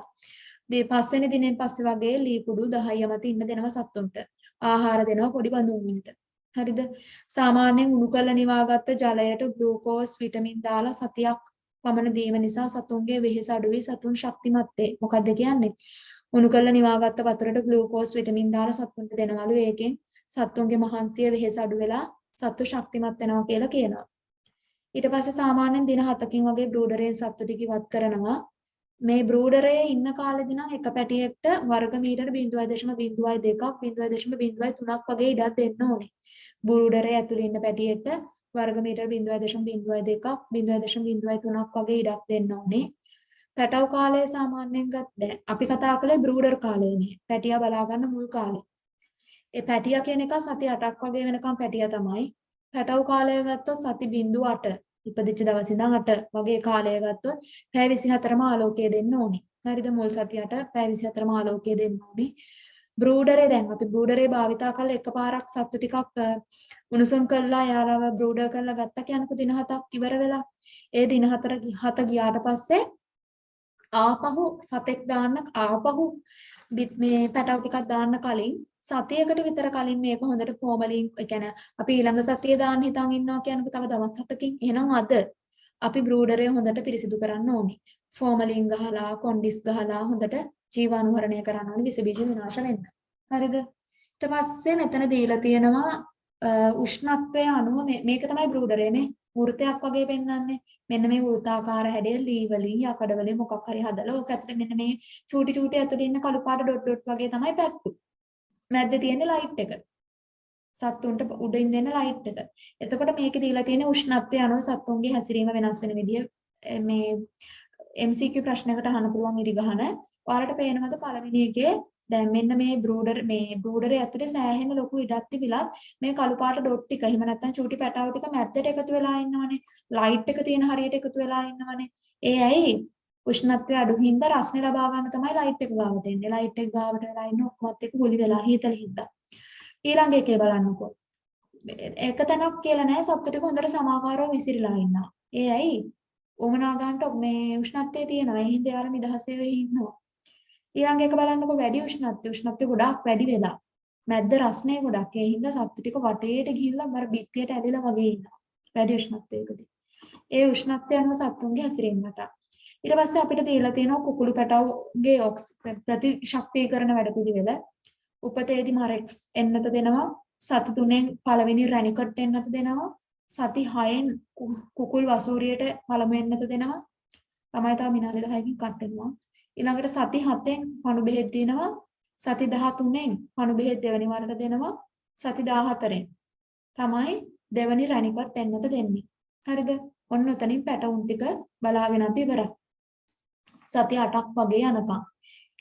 පස්වෙනි දිනෙන් පස්සේ වගේ ලී කුඩු 10 මත ඉන්න දෙනවා සත්තුන්ට. ආහාර දෙනවා පොඩි බඳුන් වලට. හරිද? සාමාන්‍යයෙන් උණු කරලා නිවාගත්ත ජලයට ග්ලූකෝස් විටමින් දාලා සතියක් පමණ දීම නිසා සතුන්ගේ වෙහෙස අඩු වී සතුන් ශක්තිමත් වේ. මොකද්ද කියන්නේ? උණු කරලා නිවාගත්ත වතුරට ග්ලූකෝස් විටමින් දාලා සතුන්ට දෙනවලු. ඒකෙන් සතුන්ගේ මහන්සිය වෙහෙස අඩු වෙලා සතු ශක්තිමත් වෙනවා කියලා කියනවා. ඊට පස්සේ සාමාන්‍යයෙන් දින 7කින් වගේ බ්‍රූඩරයෙන් සතු ටික ඉවත් කරනවා. මේ බ්‍රූඩරයේ ඉන්න කාලෙදී නම් එක පැටියෙක්ට වර්ග මීටර 0.02ක් 0.03ක් වගේ ඉඩක් දෙන්න ඕනේ. බ්‍රූඩරයේ ඇතුළේ ඉන්න පැටියෙක්ට වර්ග මීටර 0.02ක් 0.03ක් වගේ ඉඩක් දෙන්න ඕනේ. පැටව කාලය සාමාන්‍යයෙන් දැන් අපි කතා කළේ බ්‍රූඩර් කාලයනේ. පැටියා බලා ගන්න මුල් කාලේ. ඒ පැටියා කියන එක සති 8ක් වගේ වෙනකම් පැටියා තමයි. පැටව කාලය ගත්තොත් සති 0.8 ඉපදිච්ච දවස් ඉඳන් 8 වගේ කාලය ගත්තොත් පැය 24ම ආලෝකය දෙන්න ඕනේ. හරිද? මුල් සතියට පැය 24ම ආලෝකය දෙන්න ඕනේ. බ්‍රූඩරේ දැන් අපි බ්‍රූඩරේ භාවිතා කරලා එකපාරක් සත්තු ටිකක් උණුසුම් කරලා යාලව බ්‍රූඩර් කරලා ගත්තා කියනකො දින 7ක් ඉවර වෙලා. ඒ දින 7 ගියාට පස්සේ ආපහු සතෙක් දාන්න ආපහු මේ පැටව ටිකක් දාන්න කලින් සතියකට විතර කලින් මේක හොඳට ෆෝමලින් ඒ කියන්නේ අපි ඊළඟ සතියේ දාන්න හිතන් ඉන්නවා කියනකො තව දවස් 7කින් එහෙනම් අද අපි බ්‍රූඩරේ හොඳට පිරිසිදු කරන්න ඕනේ. ෆෝමලින් ගහලා කොන්ඩිස් ගහලා හොඳට ජීවාණුහරණය කරන්න ඕනේ විස බීජ විනාශ වෙන්න. හරිද? ඊට පස්සේ මෙතන දීලා තියෙනවා උෂ්ණත්වය අනුව මේක තමයි බ්‍රූඩරේ මේ වෘතයක් වගේ පෙන්වන්නේ. මෙන්න මේ වෘත්තාකාර හැඩය ලී වලින් යකඩ වලින් මොකක් හරි හදලා ඕක ඇතුලේ මෙන්න මේ චූටි චූටි ඇතුලේ ඉන්න කළු පාට ඩොට් ඩොට් වගේ තමයි පැට්ටු. මැද්දේ තියෙන ලයිට් එක. සත්තුන්ට උඩින් දෙන ලයිට් එක. එතකොට මේකේ දීලා තියෙන උෂ්ණත්වය අනුව සත්තුන්ගේ හැසිරීම වෙනස් වෙන විදිය මේ MCQ ප්‍රශ්නයකට අහන්න පුළුවන් ඉරිගහන. ඔයාලට පේනවද පළවෙනි එකේ දැන් මෙන්න මේ බ්‍රූඩරේ ඇතුලේ සෑහෙන ලොකු ඉඩක් තිබිලා මේ කළු පාට ඩොට් ටික එහෙම නැත්නම් චූටි පැටව ටික මැද්දට එකතු වෙලා ඉන්නවනේ. ලයිට් එක තියෙන හරියට එකතු වෙලා ඉන්නවනේ. ඒ ඇයි උෂ්ණත්වය අඩු හින්දා රස්නේ ලබා ගන්න තමයි ලයිට් එක ගාවට එන්නේ. ලයිට් එක ගාවට වෙලා ඉන්න ඔක්කොමත් එක්ක ගුලි වෙලා හීතල හින්දා. ඊළඟ එකේ බලන්නකෝ. එක තැනක් කියලා නෑ සත්තු ටික හොඳට සමාකාරව විසිරීලා ඉන්නවා. ඒ ඇයි? උමනා ගන්නට මේ උෂ්ණත්වය තියෙනවා. ඒ හින්දා යාළුවා නිදහසේ වෙහි ඉන්නවා. ඊළඟ එක බලන්නකෝ වැඩි උෂ්ණත්වය ගොඩාක් වැඩි වෙලා. මැද්ද රස්නේ ගොඩක්. ඒ හින්දා සත්තු ටික වටේට ගිහිල්ලා මර බිත්තියට ඇලිලා වගේ ඉන්නවා. වැඩි උෂ්ණත්වයකදී. ඒ උෂ්ණත්වය අනුව සත්තුන්ගේ හැසිරීමට. ඊට පස්සේ අපිට දීලා තියෙනවා කුකුළු පැටවගේ ප්‍රතිශක්තිකරණ වැඩපිළිවෙල. උපතේදී මරෙක්ස් එන්නත දෙනවා. සති 3න් පළවෙනි රැනිකට් එන්නත දෙනවා. සති 6න් කුකුල් වසූරියට පළමු එන්නත දෙනවා. තමයි තව විනාඩි 10කින් කට් වෙනවා. ඊළඟට සති 7න් පණු බෙහෙත් දෙනවා. සති 13න් පණු බෙහෙත් දෙවෙනි වරට දෙනවා. සති 14න් තමයි දෙවෙනි රැනිකට් එන්නත දෙන්නේ. හරිද? ඔන්න උතනින් පැටවුන් ටික බලාගෙන අපි ඉවරයි. සති 8ක් වගේ යනකම්.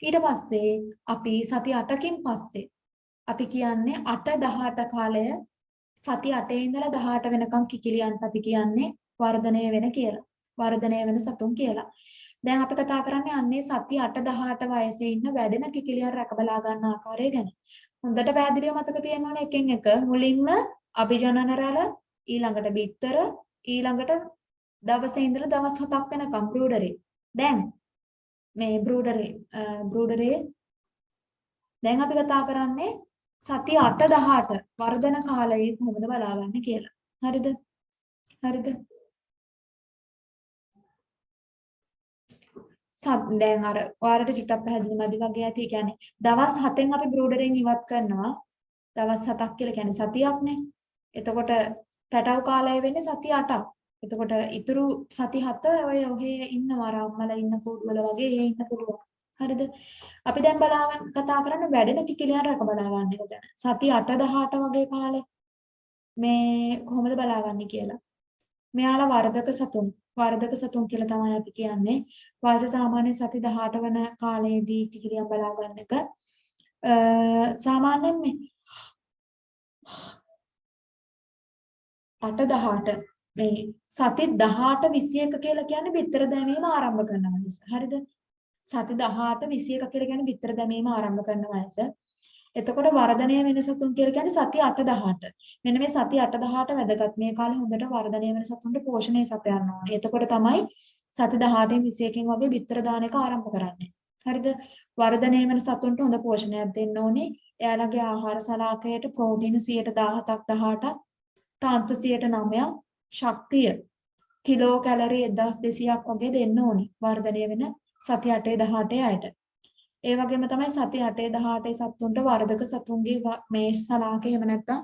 ඊට පස්සේ අපි සති 8කින් පස්සේ අපි කියන්නේ 8-18 කාලය සති 8 ඉඳලා 18 වෙනකම් කිකිලියන්ට අපි කියන්නේ වර්ධනය වෙන කියලා. වර්ධනය වෙන සතුන් කියලා. දැන් අපි කතා කරන්නේ අන්නේ සති 8-18 වයසේ ඉන්න වැඩෙන කිකිලියන් රැක බලා ගන්න ආකාරය ගැන. හොඳට පැහැදිලිව මතක තියෙන්න ඕනේ එකෙන් එක. මුලින්ම අභිජනන රැළ, ඊළඟට බිත්තර, ඊළඟට දවසේ ඉඳලා දවස් 7ක් වෙනකම් බ්‍රූඩරේ. දැන් මේ බ්‍රූඩරේ දැන් අපි කතා කරන්නේ සති 8-18 වර්ධන කාලයේ කොහොමද බලාගන්නේ කියලා. හරිද? හරිද? දැන් අර ඔයාලට චුට්ටක් පැහැදිලි මදි වගේ ඇති. කියන්නේ දවස් 7න් අපි බ්‍රූඩරෙන් ඉවත් කරනවා. දවස් 7ක් කියලා කියන්නේ සතියක්නේ. එතකොට පැටව කාලය වෙන්නේ සති 8ක්. එතකොට ඉතුරු සති 7 ඔය ඔහේ ඉන්නවා අම්මලා ඉන්න කූඩුවල වගේ එහෙ ඉන්න පුළුවන්. හරිද? අපි දැන් කතා කරන්නේ වැඩෙන කිකිලියන් රැක බලා ගන්න එක ගැන. සති 8-18 වගේ කාලේ මේ කොහොමද බලාගන්නේ කියලා. මෙයාලා වර්ධක සතුන් කියලා තමයි අපි කියන්නේ. වයස සාමාන්‍යයෙන් සති 18 වන කාලයේදී කිකිලියන් බලා ගන්න එක. සාමාන්‍යයෙන් මේ 8-18 මේ සති 18-21 කියලා කියන්නේ බිත්තර දැමීම ආරම්භ කරන වයස. හරිද? සති 18-21 කියලා කියන්නේ බිත්තර දැමීම ආරම්භ කරන වයස. එතකොට වර්ධනය වෙන සතුන් කියලා කියන්නේ සති 8-18. මෙන්න මේ සති 8-18 වැදගත්. මේ කාලේ හොඳට වර්ධනය වෙන සතුන්ට පෝෂණය සපයන්න ඕනේ. එතකොට තමයි සති 18-21කින් වගේ බිත්තර දාන එක ආරම්භ කරන්නේ. හරිද? වර්ධනය වෙන සතුන්ට හොඳ පෝෂණයක් දෙන්න ඕනේ. එයාලගේ ආහාර සලාකයට ප්‍රෝටීන 17ක් 18ක්, තාන්තු 9ක්, ශක්තිය කිලෝ කැලරි 1200ක් වගේ දෙන්න ඕනේ. වර්ධනය වෙන සති 8-18 අයට. ඒ වගේම තමයි සති 8-18 සතුන්ට වර්ධක සතුන්ගේ මේෂ් සලාකේ එහෙම නැත්නම්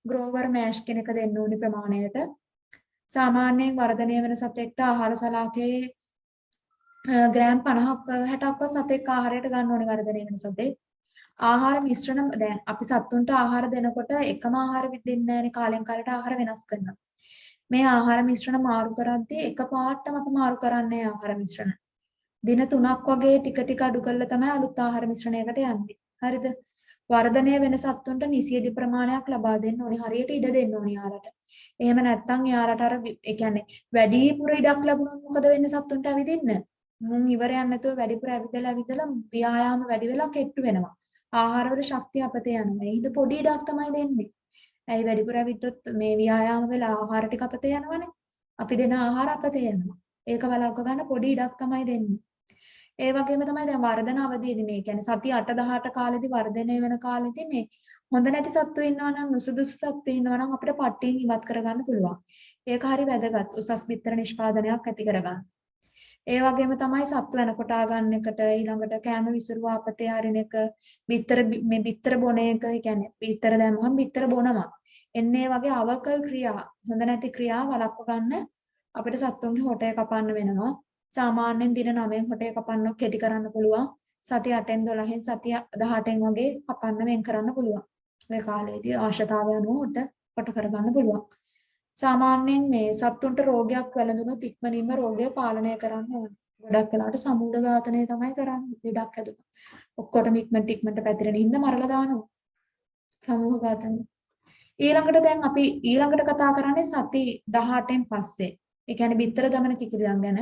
ග්‍රෝවර් මෑෂ් කෙනෙක් දෙන්න ඕනි ප්‍රමාණයට. සාමාන්‍යයෙන් වර්ධනය වෙන සතෙක්ට ආහාර සලාකේ ග්‍රෑම් 50ක් 60ක්වත් සතෙක් ආහාරයට ගන්න ඕනේ වර්ධනය වෙන සතෙක්. ආහාර මිශ්‍රණ දැන් අපි සතුන්ට ආහාර දෙනකොට එකම ආහාර දෙන්නේ නැහැනේ කාලෙන් කාලට ආහාර වෙනස් කරනවා. මේ ආහාර මිශ්‍රණ මාරු කරද්දී එකපාරටම අපි මාරු කරන්නේ ආහාර මිශ්‍රණ. දින 3ක් වගේ ටික ටික අඩු කරලා තමයි අලුත් ආහාර මිශ්‍රණයකට යන්නේ. හරිද? වර්ධනය වෙන සත්තුන්ට නිසියදි ප්‍රමාණයක් ලබා දෙන්න ඕනේ. හරියට ඉඩ දෙන්න ඕනේ යාලට. එහෙම නැත්නම් යාලට අර ඒ කියන්නේ වැඩිපුර ඉඩක් ලැබුණොත් මොකද වෙන්නේ සත්තුන්ට ඇවිදින්න? මුන් ඉවරයක් නැතුව වැඩිපුර ඇවිදලා ව්‍යායාම වැඩි වෙලා කෙට්ටු වෙනවා. ආහාරවල ශක්තිය අපතේ යනවා. ඒ හින්දා පොඩි ඉඩක් තමයි දෙන්නේ. ඇයි වැඩිපුර ඇවිද්දොත් මේ ව්‍යායාම වෙලා ආහාර ටික අපතේ යනවනේ. අපි දෙන ආහාර අපතේ යනවා. ඒක වළක්ව ගන්න පොඩි ඉඩක් තමයි දෙන්නේ. ඒ වගේම තමයි දැන් වර්ධන අවධියේදී මේ කියන්නේ සති 8-18 කාලෙදී වර්ධනය වෙන කාලෙදී මේ හොඳ නැති සත්තු ඉන්නවා නම් නුසුදුසු සත්තු ඉන්නවා නම් අපිට පට්ටියෙන් ඉවත් කරගන්න පුළුවන්. ඒක හරි වැදගත්. උසස් බිත්තර නිෂ්පාදනයක් ඇති කරගන්න. ඒ වගේම තමයි සත්තු වෙන කොටා ගන්න එකට ඊළඟට කැම විසිරුව අපතේ හරින එක බිත්තර බොන එක කියන්නේ බිත්තර දැම්මම බිත්තර බොනවා. එන්නේ වගේ අවකල් ක්‍රියා හොඳ නැති ක්‍රියා වළක්ව ගන්න අපිට සත්තුන්ගේ හොටය කපන්න වෙනවා. සාමාන්‍යයෙන් දින 9න් හොටය කපන්න කෙටි කරන්න පුළුවන්. සති 8න් 12න් සති 18න් වගේ කපන්න වෙන් කරන්න පුළුවන්. ඔය කාලේදී අවශ්‍යතාවය අනුව හොට කරගන්න පුළුවන්. සාමාන්‍යයෙන් මේ සත්තුන්ට රෝගයක් වැළඳුනොත් ඉක්මනින්ම රෝගය පාලනය කරන්න ඕනේ. ගොඩක් වෙලාවට සමූල ඝාතනය තමයි කරන්නේ. ලෙඩක් හැදුනොත්. ඔක්කොටම ඉක්මනට පැතිරෙන හින්දා මරලා දානවා. සමූහ ඝාතන. ඊළඟට දැන් අපි ඊළඟට කතා කරන්නේ සති 18න් පස්සේ. ඒ කියන්නේ බිත්තර දමන කිකිලියන් ගැන.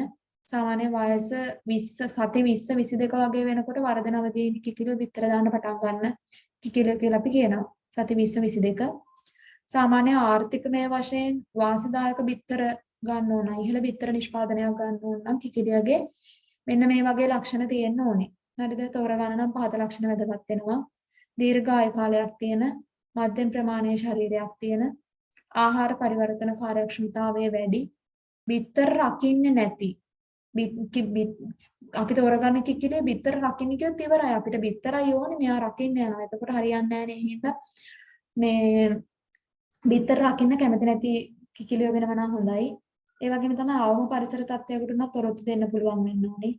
සාමාන්‍ය වයස 20 සති 20 22 වගේ වෙනකොට වර්ධන අවධියේ කිකිලිය බිත්තර දාන්න පටන් ගන්න කිකිලිය කියලා අපි කියනවා. සති 20 22 සාමාන්‍ය ආර්ථිකමය වශයෙන් වාසිදායක බිත්තර ගන්න ඕන. ඉහළ බිත්තර නිෂ්පාදනයක් ගන්න ඕන නම් කිකිලියගේ මෙන්න මේ වගේ ලක්ෂණ තියෙන්න ඕනේ. හරිද? තෝරගන්න නම් පහත ලක්ෂණ වැදගත් වෙනවා. දීර්ඝ ආයු කාලයක් තියෙන, මධ්‍යම ප්‍රමාණයේ ශරීරයක් තියෙන, ආහාර පරිවර්තන කාර්යක්ෂමතාවය වැඩි, බිත්තර රකින්නේ නැති. අපි තෝරගන්න කිකිලිය බිත්තර රකින්න කියොත් ඉවරයි. අපිට බිත්තරයි ඕනේ. මෙයා රකින්න යනවා. එතකොට හරියන්නේ නැහැ නේ. හින්දා මේ බිත්තර රකින්න කැමති නැති කිකිලිය වෙනව නම් හොඳයි. ඒ වගේම තමයි අවම පරිසර තත්ත්වයකට උනත් තොරතුරු දෙන්න පුළුවන් වෙන්න ඕනේ.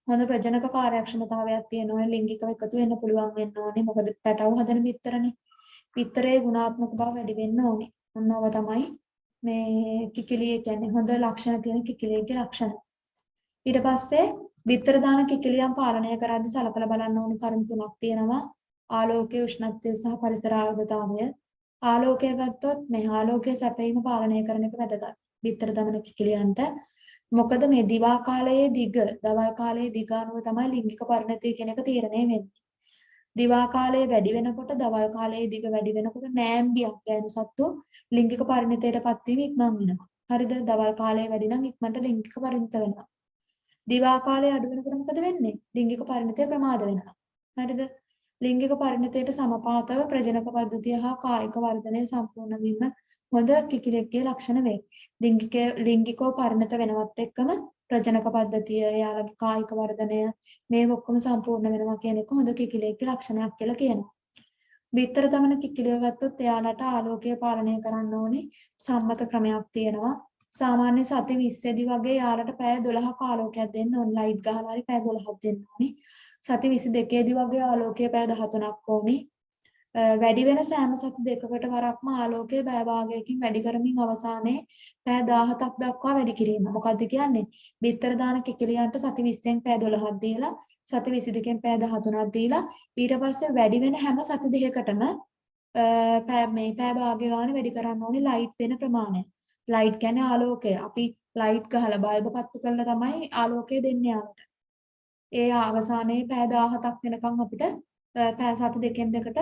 හොඳ ප්‍රජනක කාර්යක්ෂමතාවයක් තියෙන ඕනේ. ලිංගිකව එකතු වෙන්න පුළුවන් වෙන්න ඕනේ. මොකද පැටව හදන බිත්තරනේ. බිත්තරේ ගුණාත්මක බව වැඩි වෙන්න ඕනේ. ඔන්නෝව තමයි මේ කිකිලිය කියන්නේ. හොඳ ලක්ෂණ තියෙන කිකිලියගේ ලක්ෂණ. ඊට පස්සේ බිත්තර දාන කිකිලියන් පාලනය කරද්දී සලකලා බලන්න ඕනේ කරුණු තුනක් තියෙනවා. ආලෝකයේ උෂ්ණත්වය සහ පරිසර ආර්ද්‍රතාවය. ආලෝකය ගත්තොත් මේ ආලෝකයේ සැපයීම පාලනය කරන එක වැදගත්. බිත්තර දමන කිකිලියන්ට මොකද මේ දිවා කාලයේ දිග, දවල් කාලයේ දිග අනුව තමයි ලිංගික පරිණතය කියන එක තීරණය වෙන්නේ. දිවා කාලයේ වැඩි වෙනකොට, දවල් කාලයේ දිග වැඩි වෙනකොට නෑම්බියක් ගෑනු සත්තු ලිංගික පරිණතයටපත් වීම ඉක්මන් වෙනවා. හරිද? දවල් කාලයේ වැඩි නම් ඉක්මනට ලිංගික පරිණත වෙනවා. දිවා කාලයේ අඩු වෙනකොට මොකද වෙන්නේ? ලිංගික පරිණතය ප්‍රමාද වෙනවා. හරිද? ලිංගික පරිණතයට සමපාතව ප්‍රජනක පද්ධතිය හා කායික වර්ධනය සම්පූර්ණ වීම හොඳ කිකිලියගේ ලක්ෂණ වේ. ලිංගිකව පරිණත වෙනවත් එක්කම ප්‍රජනක පද්ධතිය, යාළගේ කායික වර්ධනය මේ ඔක්කොම සම්පූර්ණ වෙනවා කියන එක හොඳ කිකිලියගේ ලක්ෂණයක් කියලා කියනවා. බිත්තර දමන කිකිලිය ගත්තොත් එයාලට ආලෝකය පාලනය කරන්න ඕනේ සම්මත ක්‍රමයක් තියෙනවා. සාමාන්‍ය සති 20 දී වගේ යාලට පැය 12ක ආලෝකයක් දෙන්න ඕනේ. ලයිට් ගහලා හරි පැය 12ක් දෙන්න ඕනේ. සති 22 දී වගේ ආලෝකය පැය 13ක් ඕනේ. වැඩි වෙන සෑම සති දෙකකට වරක්ම ආලෝකයේ පැය භාගයකින් වැඩි කරමින් අවසානයේ පැය 17ක් දක්වා වැඩි කිරීම. මොකද්ද කියන්නේ? බිත්තර දාන කිකිලියන්ට සති 20න් පැය 12ක් දීලා, සති 22න් පැය 13ක් දීලා, ඊට පස්සේ වැඩි වෙන හැම සති දෙකකටම පැය භාගය ගන්න වැඩි කරන්න ඕනේ ලයිට් දෙන ප්‍රමාණය. ලයිට් කියන්නේ ආලෝකය. අපි ලයිට් ගහලා බල්බ පත්තු කරලා තමයි ආලෝකය දෙන්නේ යාලට. ඒ අවසානයේ පැය 17ක් වෙනකන් අපිට පැය සති දෙකෙන් දෙකට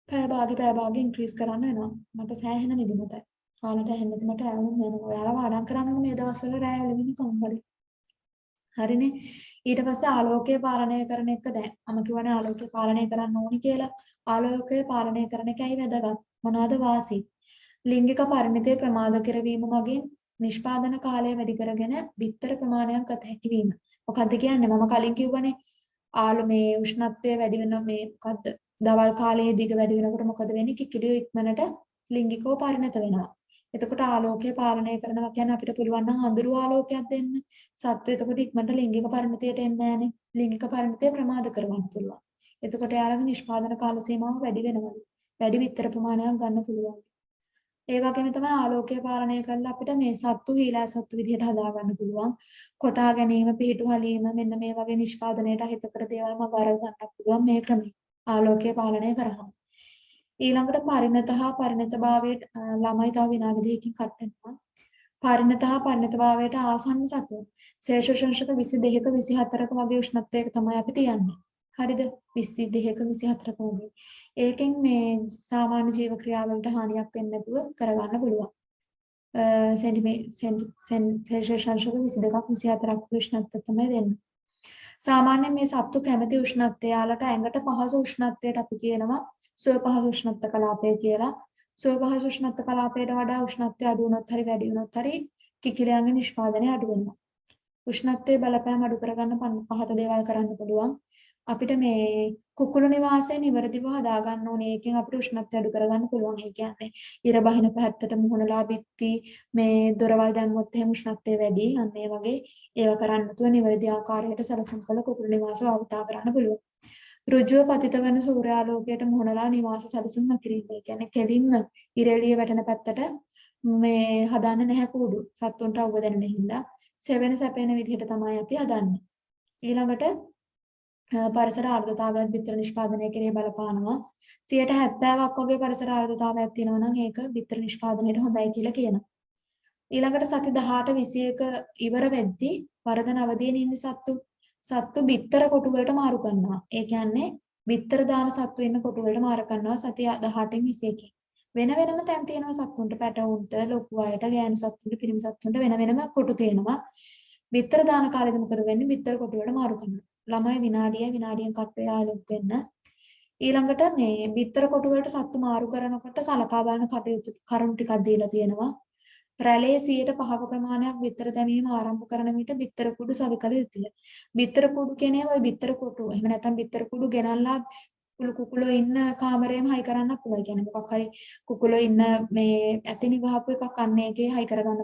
පැය භාගෙ ඉන්ක්‍රීස් කරන්න වෙනවා. මට සෑහෙන නිදිමතයි. කාලට ඇහෙන්නේ මට ඇවුම් වෙනවා. ඔයාලා පාඩම් කරන්න මේ දවස්වල රැය එළවෙන කම්බලේ. හරිනේ. ඊට පස්සේ ආලෝකය පාලනය කරන එක දැන් මම කියවනේ ආලෝකය පාලනය කරන්න ඕනි කියලා. ආලෝකය පාලනය කරන එකයි වැදගත්. මොනවාද වාසි? ලිංගික පරිණතය ප්‍රමාද කරවීම මගින් නිෂ්පාදන කාලය වැඩි කරගෙන බිත්තර ප්‍රමාණයක් ගත හැකි වීම. මොකද්ද කියන්නේ? මම කලින් කිව්වනේ මේ උෂ්ණත්වය වැඩි වෙන මේ මොකද්ද? දවල් කාලයේ දිග වැඩි වෙනකොට මොකද වෙන්නේ? කිකිලිය ඉක්මනට ලිංගිකව පරිණත වෙනවා. එතකොට ආලෝකය පාලනය කරනවා කියන්නේ අපිට පුළුවන් නම් අඳුරු ආලෝකයක් දෙන්න. සත්ත්වය එතකොට ඉක්මනට ලිංගික පරිණතයට එන්නේ නැහනේ. ලිංගික පරිණතය ප්‍රමාද කරවන්න පුළුවන්. එතකොට යාළගේ නිෂ්පාදන කාල සීමාව වැඩි වෙනවා. වැඩි විතර ප්‍රමාණයක් ගන්න පුළුවන්. ඒ වගේම තමයි ආලෝකය පාලනය කරලා අපිට මේ සත්තු හීලා සත්තු විදිහට හදා ගන්න පුළුවන්. කොටා ගැනීම, පිටු හැලීම මෙන්න මේ වගේ නිෂ්පාදනයට හිතකර දේවල්ම වරව ගන්නත් පුළුවන් මේ ක්‍රමය. ආලෝකය පාලනය කරහම. ඊළඟට පරිණත හා පරිණතභාවයට ළමයි තව විනාඩි දෙකකින් කට් වෙනවා. පරිණත හා පරිණතභාවයට ආසන්න සතුන් ශේෂෝෂංශක 22ක 24ක වගේ උෂ්ණත්වයක තමයි අපි තියන්නේ. හරිද? 22ක 24ක වගේ. ඒකෙන් මේ සාමාන්‍ය ජීව ක්‍රියාවලට හානියක් වෙන්නේ නැතුව කරගන්න පුළුවන්. ශේෂෝෂංශක 22ක් 24ක් උෂ්ණත්වය තමයි දෙන්නේ. සාමාන්‍යයෙන් මේ සත්තු කැමති උෂ්ණත්වය යාලට ඇඟට පහසු උෂ්ණත්වයට අපි කියනවා සුව පහසු උෂ්ණත්ව කලාපය කියලා. සුව පහසු උෂ්ණත්ව කලාපයට වඩා උෂ්ණත්වය අඩු වුණොත් හරි වැඩි වුණොත් හරි කිකිලියන්ගේ නිෂ්පාදනය අඩු වෙනවා. උෂ්ණත්වයේ බලපෑම අඩු කරගන්න පහත දේවල් කරන්න පුළුවන්. අපිට මේ කුකුළු නිවාසය නිවැරදිව හදා ගන්න ඕනේ. ඒකෙන් අපිට උෂ්ණත්වය අඩු කරගන්න පුළුවන්. ඒ කියන්නේ ඉර බහින පැත්තට මුහුණලා බිත්ති මේ දොරවල් දැම්මොත් එහෙම උෂ්ණත්වය වැඩි. අන්න ඒ වගේ ඒවා කරන්න නැතුව නිවැරදි ආකාරයට සැලසුම් කළ කුකුළු නිවාස භාවිතා කරන්න පුළුවන්. ඍජුව පතිත වෙන සූර්යාලෝකයට මුහුණලා නිවාස සැලසුම් නොකිරීම. ඒ කියන්නේ කෙලින්ම ඉර එළිය වැටෙන පැත්තට මේ හදන්න නැහැ කූඩු. සත්තුන්ට අවුව දැනෙන හින්දා සෙවෙන සැපෙන විදිහට තමයි අපි හදන්නේ. ඊළඟට පරිසර ආර්ද්‍රතාවයත් බිත්තර නිෂ්පාදනය කෙරේ බලපානවා. 70ක් වගේ පරිසර ආර්ද්‍රතාවයක් තියෙනවා නම් ඒක බිත්තර නිෂ්පාදනයට හොඳයි කියලා කියනවා. ඊළඟට සති 18 21 ඉවර වෙද්දී වරද නවදියේ ඉන්න සත්තු බිත්තර කොටු වලට මාරු කරනවා. ඒ කියන්නේ බිත්තර දාන සත්තු ඉන්න කොටු වලට මාරු කරනවා සති 18න් 21කින්. වෙන වෙනම තැන් තියෙනවා සත්තුන්ට, පැටවුන්ට, ලොකු අයට, ගෑනු සත්තුන්ට, පිරිමි සත්තුන්ට වෙන වෙනම කොටු තියෙනවා. බිත්තර දාන කාලෙදි මොකද වෙන්නේ? බිත්තර කොටු වලට මාරු කරනවා. ළමයි විනාඩියෙන් කට් වෙලා ආලොක් වෙන්න. ඊළඟට මේ බිත්තර කොටු වලට සත්තු මාරු කරනකොට සලකා බලන කරුණු ටිකක් දීලා තියෙනවා. රැළේ 105ක ප්‍රමාණයක් බිත්තර දැමීම ආරම්භ කරන විට බිත්තර කුඩු සවිකල යුතුය. බිත්තර කුඩු කියන්නේ ওই බිත්තර කොටු. එහෙම නැත්නම් බිත්තර කුඩු ගෙනල්ලා කුකුලෝ ඉන්න කාමරේම හයි කරන්න පුළුවන්. කියන්නේ මොකක් හරි කුකුලෝ ඉන්න මේ ඇතිනි ගහපු එකක් අන්න ඒකේ හයි කරගන්න